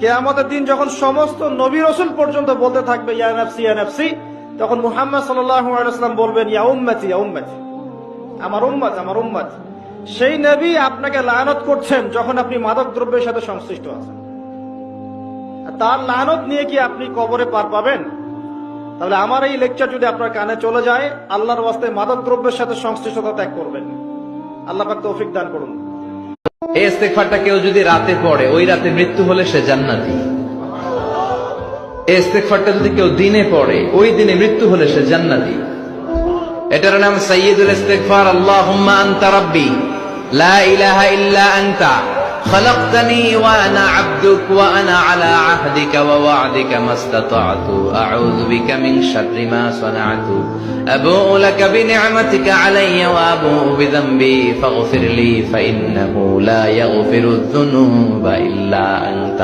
কিয়ামতের দিন যখন সমস্ত নবী রাসূল পর্যন্ত বলতে থাকবে ইয়া নাফসি ইয়া নাফসি, তখন মুহাম্মদ সাল্লাল্লাহু আলাইহি ওয়াসাল্লাম বলবেন ইয়া উম্মতি ইয়া উম্মতি, আমার উম্মত আমার উম্মত। সেই নবী আপনাকে লানত করছেন যখন আপনি মাদক দ্রব্যের সাথে সংশ্লিষ্ট আছেন। তার লানত নিয়ে কি আপনি কবরে পার পাবেন? তাহলে আমার এই লেকচার যদি আপনার কানে চলে যায়, আল্লাহর ওয়াস্তে মাদক দ্রব্যের সাথে সংশ্লিষ্টতা ত্যাগ করবেন। আল্লাহ পাক তৌফিক দান করুন। এই ইস্তেগফারটা কেউ যদি রাতে পড়ে, ওই রাতে মৃত্যু হলে সে জান্নাতি। এই ইস্তেগফারটা যদি কেউ দিনে পড়ে, ওই দিনে মৃত্যু হলে সে জান্নাতি। এটার নাম সাইয়্যিদুল ইস্তেগফার। আল্লাহুম্মা আনতা রাব্বি লা ইলাহা ইল্লা আনতা خلقتني وأنا عبدك وأنا على عهدك ووعدك ما استطعت أعوذ بك من شر ما صنعت أبوء لك بنعمتك علي وأبوء بذنبي فاغفر لي فإنه لا يغفر الذنوب إلا أنت